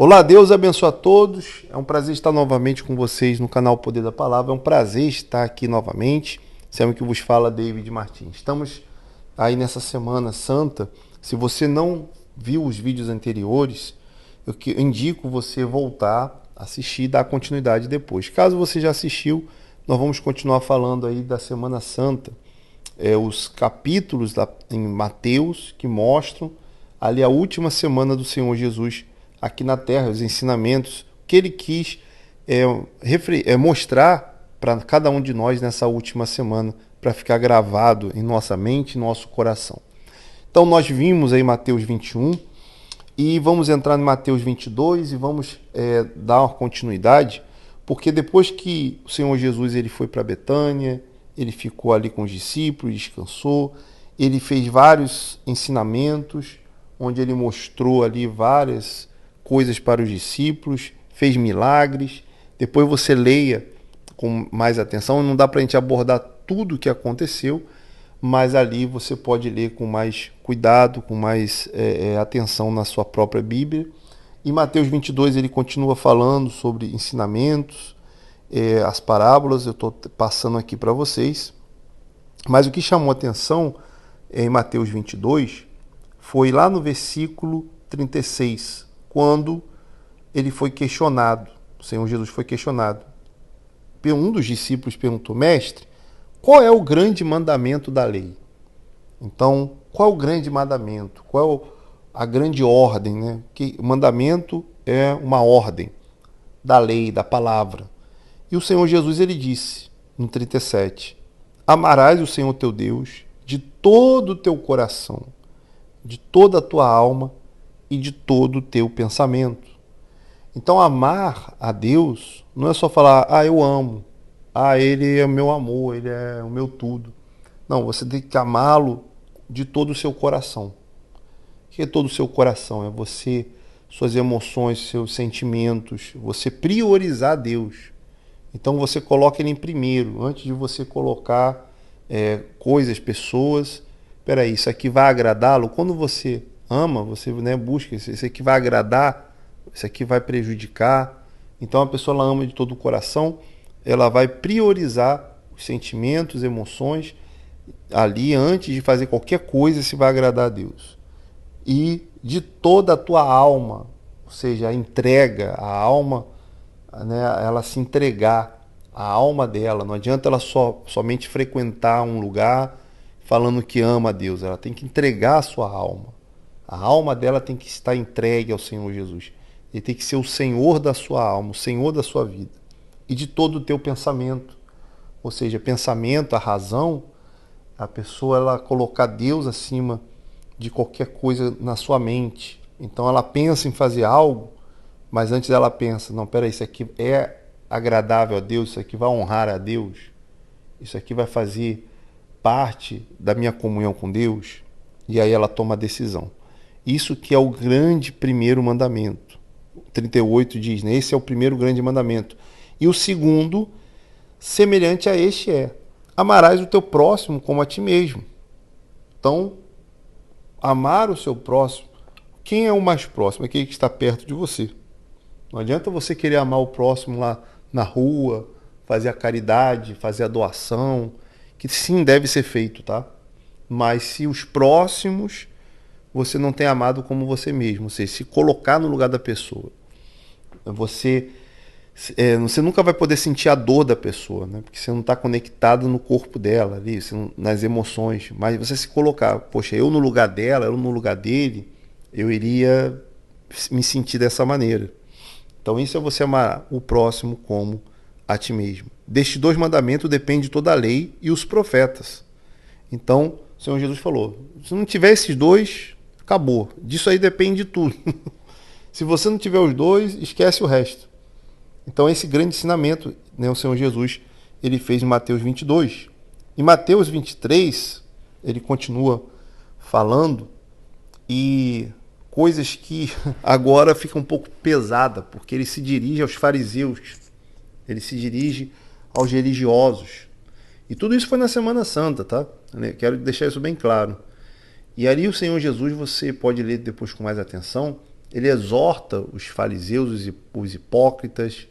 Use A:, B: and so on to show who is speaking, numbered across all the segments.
A: Olá, Deus abençoe a todos. É um prazer estar novamente com vocês no canal Poder da Palavra. É um prazer estar aqui novamente. Sempre que vos fala, David Martins. Estamos aí nessa Semana Santa. Se você não viu os vídeos anteriores, eu indico você voltar, assistir e dar continuidade depois. Caso você já assistiu, nós vamos continuar falando aí da Semana Santa. Os capítulos em Mateus que mostram ali a última semana do Senhor Jesus aqui na Terra, os ensinamentos que ele quis mostrar para cada um de nós nessa última semana, para ficar gravado em nossa mente e nosso coração. Então nós vimos aí Mateus 21 e vamos entrar em Mateus 22 e vamos dar uma continuidade, porque depois que o Senhor Jesus ele foi para Betânia, ele ficou ali com os discípulos, descansou, ele fez vários ensinamentos, onde ele mostrou ali várias coisas para os discípulos, fez milagres. Depois você leia com mais atenção, não dá para a gente abordar tudo o que aconteceu, mas ali você pode ler com mais cuidado, com mais atenção na sua própria Bíblia. Em Mateus 22 ele continua falando sobre ensinamentos, as parábolas, eu estou passando aqui para vocês. Mas o que chamou atenção em Mateus 22 foi lá no versículo 36, quando ele foi questionado, o Senhor Jesus foi questionado. Um dos discípulos perguntou: Mestre, qual é o grande mandamento da lei? Então, qual é o grande mandamento? Qual é a grande ordem, né? Que o mandamento é uma ordem da lei, da palavra. E o Senhor Jesus ele disse, no 37, amarás o Senhor teu Deus de todo o teu coração, de toda a tua alma e de todo o teu pensamento. Então, amar a Deus não é só falar, eu amo, ele é o meu amor, ele é o meu tudo. Não, você tem que amá-lo de todo o seu coração. O que é todo o seu coração? É você, suas emoções, seus sentimentos, você priorizar Deus. Então você coloca ele em primeiro, antes de você colocar coisas, pessoas. Peraí, isso aqui vai agradá-lo? Quando você ama, você busca, isso aqui vai agradar, isso aqui vai prejudicar. Então a pessoa ela ama de todo o coração, ela vai priorizar os sentimentos, emoções, ali antes de fazer qualquer coisa se vai agradar a Deus. E de toda a tua alma, ou seja, a entrega, a alma, né, ela se entregar, a alma dela. Não adianta ela somente frequentar um lugar falando que ama a Deus. Ela tem que entregar a sua alma. A alma dela tem que estar entregue ao Senhor Jesus. Ele tem que ser o Senhor da sua alma, o Senhor da sua vida. E de todo o teu pensamento. Ou seja, pensamento, a razão, a pessoa ela colocar Deus acima de qualquer coisa na sua mente. Então ela pensa em fazer algo, mas antes ela pensa, não, peraí, isso aqui é agradável a Deus, isso aqui vai honrar a Deus, isso aqui vai fazer parte da minha comunhão com Deus, e aí ela toma a decisão. Isso que é o grande primeiro mandamento. 38 diz, né? Esse é o primeiro grande mandamento. E o segundo, semelhante a este amarás o teu próximo como a ti mesmo. Então, amar o seu próximo, quem é o mais próximo? Aquele que está perto de você. Não adianta você querer amar o próximo lá na rua, fazer a caridade, fazer a doação, que sim, deve ser feito, tá? Mas se os próximos você não tem amado como você mesmo, ou seja, se colocar no lugar da pessoa, você nunca vai poder sentir a dor da pessoa, né? Porque você não está conectado no corpo dela, ali, nas emoções. Mas você se colocar, poxa, eu no lugar dela, eu no lugar dele, eu iria me sentir dessa maneira. Então isso é você amar o próximo como a ti mesmo. Destes dois mandamentos depende toda a lei e os profetas. Então o Senhor Jesus falou, se não tiver esses dois, acabou. Disso aí depende de tudo. Se você não tiver os dois, esquece o resto. Então esse grande ensinamento, né, o Senhor Jesus ele fez em Mateus 22. Em Mateus 23, ele continua falando e coisas que agora ficam um pouco pesada, porque ele se dirige aos fariseus, ele se dirige aos religiosos. E tudo isso foi na Semana Santa, tá? Quero deixar isso bem claro. E ali o Senhor Jesus, você pode ler depois com mais atenção, ele exorta os fariseus, os hipócritas,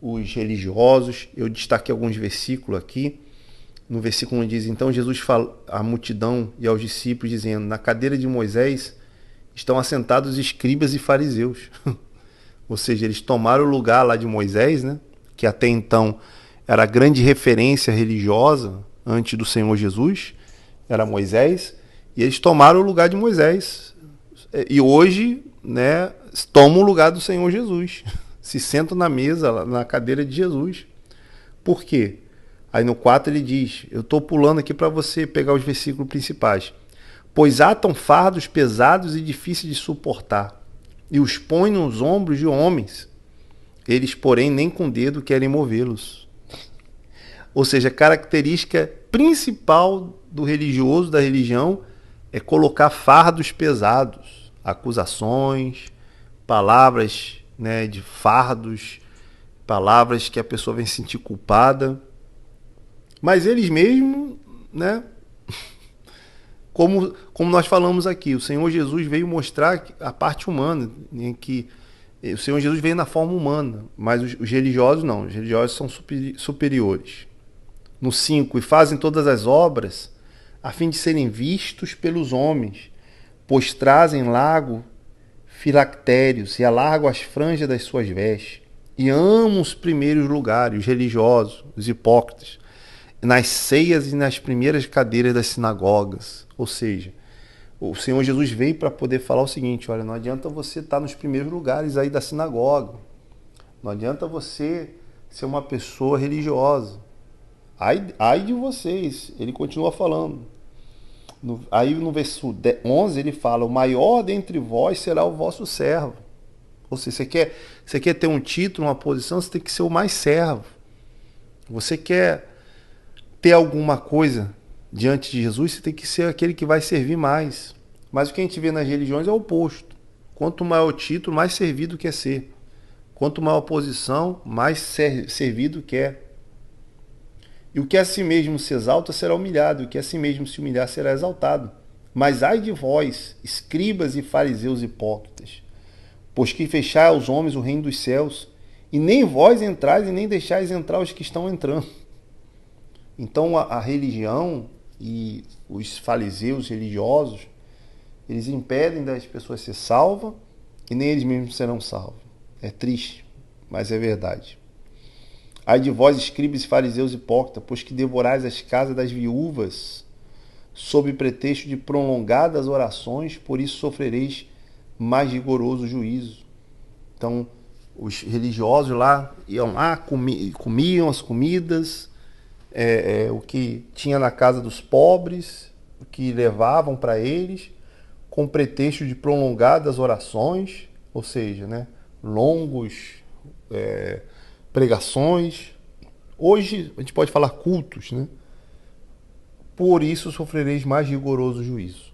A: os religiosos. Eu destaquei alguns versículos aqui. No versículo 1 diz: então Jesus fala à multidão e aos discípulos, dizendo: na cadeira de Moisés estão assentados os escribas e fariseus. Ou seja, eles tomaram o lugar lá de Moisés, né? Que até então era a grande referência religiosa antes do Senhor Jesus, era Moisés, e eles tomaram o lugar de Moisés. E hoje, né, tomam o lugar do Senhor Jesus. Se sentam na mesa, na cadeira de Jesus. Por quê? Aí no 4 ele diz, eu estou pulando aqui para você pegar os versículos principais. Pois atam fardos pesados e difíceis de suportar, e os põem nos ombros de homens. Eles, porém, nem com o dedo querem movê-los. Ou seja, a característica principal do religioso, da religião, é colocar fardos pesados, acusações, palavras, né, de fardos, palavras que a pessoa vem se sentir culpada. Mas eles mesmos, né, como nós falamos aqui, o Senhor Jesus veio mostrar a parte humana, em que o Senhor Jesus veio na forma humana, mas os religiosos não, os religiosos são superiores. No 5, e fazem todas as obras a fim de serem vistos pelos homens, pois trazem largo filactérios e alargam as franjas das suas vestes, e amam os primeiros lugares, os religiosos, os hipócritas, nas ceias e nas primeiras cadeiras das sinagogas. Ou seja, o Senhor Jesus veio para poder falar o seguinte: olha, não adianta você estar nos primeiros lugares aí da sinagoga, não adianta você ser uma pessoa religiosa. Ai de vocês, ele continua falando. Aí no verso 11 ele fala: o maior dentre vós será o vosso servo. Ou seja, você quer ter um título, uma posição, você tem que ser o mais servo. Você quer ter alguma coisa diante de Jesus, você tem que ser aquele que vai servir mais. Mas o que a gente vê nas religiões é o oposto. Quanto maior o título, mais servido quer ser. Quanto maior a posição, mais servido quer. E o que a si mesmo se exalta será humilhado, e o que a si mesmo se humilhar será exaltado. Mas ai de vós, escribas e fariseus hipócritas, pois que fechai aos homens o reino dos céus, e nem vós entrais e nem deixais entrar os que estão entrando. Então a religião e os fariseus religiosos, eles impedem das pessoas ser salvas e nem eles mesmos serão salvos. É triste, mas é verdade. Ai de vós, escribas e fariseus hipócritas, pois que devorais as casas das viúvas, sob pretexto de prolongadas orações, por isso sofrereis mais rigoroso juízo. Então, os religiosos lá iam lá, comiam as comidas, o que tinha na casa dos pobres, o que levavam para eles, com pretexto de prolongadas orações, ou seja, né, longos pregações. Hoje a gente pode falar cultos, né? Por isso sofrereis mais rigoroso juízo.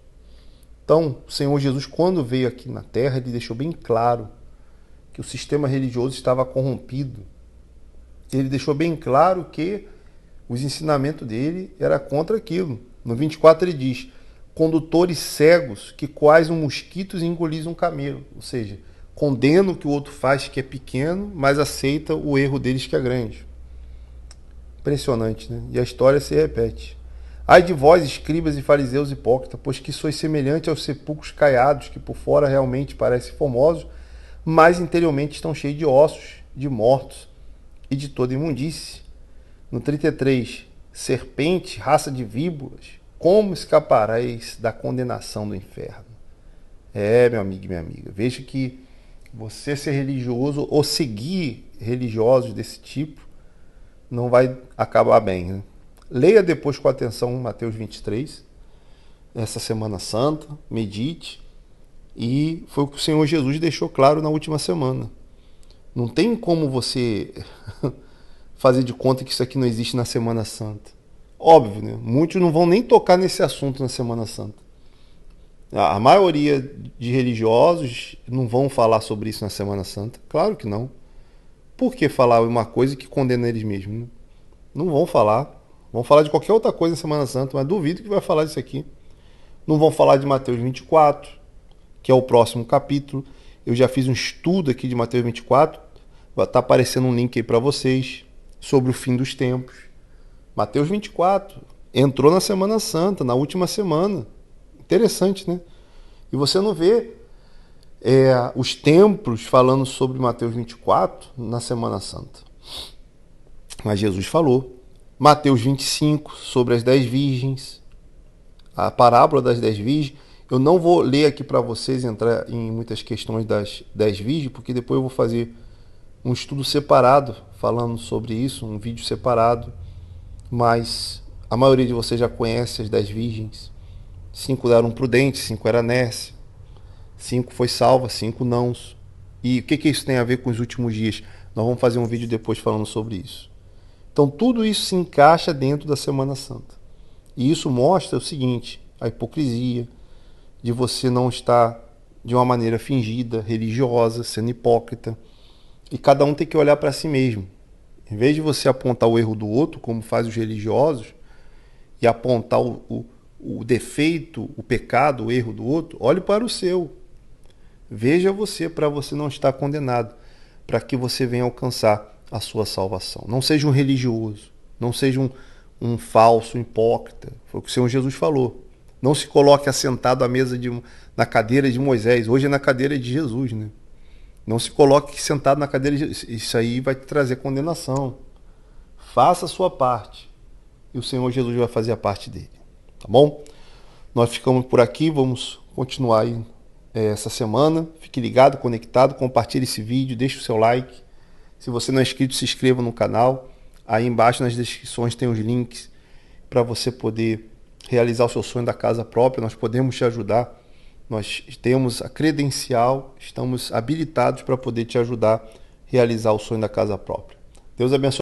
A: Então, o Senhor Jesus, quando veio aqui na Terra, ele deixou bem claro que o sistema religioso estava corrompido. Ele deixou bem claro que os ensinamentos dele era contra aquilo. No 24 ele diz: condutores cegos que quais um mosquito engolis um camelo. Ou seja, condena o que o outro faz que é pequeno, mas aceita o erro deles que é grande. Impressionante, né? E a história se repete. Ai de vós, escribas e fariseus hipócritas, pois que sois semelhante aos sepulcros caiados, que por fora realmente parecem formosos, mas interiormente estão cheios de ossos, de mortos e de toda imundície. No 33, serpente, raça de víboras, como escapareis da condenação do inferno? Meu amigo e minha amiga, veja que você ser religioso ou seguir religiosos desse tipo não vai acabar bem, né? Leia depois com atenção Mateus 23, essa Semana Santa, medite, e foi o que o Senhor Jesus deixou claro na última semana. Não tem como você fazer de conta que isso aqui não existe na Semana Santa. Óbvio, né? Muitos não vão nem tocar nesse assunto na Semana Santa. A maioria de religiosos não vão falar sobre isso na Semana Santa. Claro que não. Por que falar uma coisa que condena eles mesmos? Né? Não vão falar. Vão falar de qualquer outra coisa na Semana Santa, mas duvido que vai falar disso aqui. Não vão falar de Mateus 24, que é o próximo capítulo. Eu já fiz um estudo aqui de Mateus 24. Vai estar aparecendo um link aí para vocês sobre o fim dos tempos. Mateus 24 entrou na Semana Santa, na última semana. Interessante, né? E você não vê os templos falando sobre Mateus 24 na Semana Santa. Mas Jesus falou. Mateus 25 sobre as 10 virgens, a parábola das 10 virgens. Eu não vou ler aqui para vocês, entrar em muitas questões das 10 virgens, porque depois eu vou fazer um estudo separado falando sobre isso, um vídeo separado. Mas a maioria de vocês já conhece as 10 virgens. 5 eram prudentes, 5 eram nércia, 5 foi salva, 5 não. E o que isso tem a ver com os últimos dias? Nós vamos fazer um vídeo depois falando sobre isso. Então tudo isso se encaixa dentro da Semana Santa. E isso mostra o seguinte, a hipocrisia de você não estar de uma maneira fingida, religiosa, sendo hipócrita. E cada um tem que olhar para si mesmo. Em vez de você apontar o erro do outro, como fazem os religiosos, e apontar o defeito, o pecado, o erro do outro, olhe para o seu. Veja você, para você não estar condenado, para que você venha alcançar a sua salvação. Não seja um religioso, não seja um falso, hipócrita. Foi o que o Senhor Jesus falou. Não se coloque assentado à mesa na cadeira de Moisés. Hoje é na cadeira de Jesus, né? Não se coloque sentado na cadeira de Jesus. Isso aí vai te trazer condenação. Faça a sua parte. E o Senhor Jesus vai fazer a parte dele. Tá bom? Nós ficamos por aqui. Vamos continuar aí essa semana. Fique ligado, conectado. Compartilhe esse vídeo. Deixe o seu like. Se você não é inscrito, se inscreva no canal. Aí embaixo nas descrições tem os links para você poder realizar o seu sonho da casa própria. Nós podemos te ajudar. Nós temos a credencial, estamos habilitados para poder te ajudar a realizar o sonho da casa própria. Deus abençoe.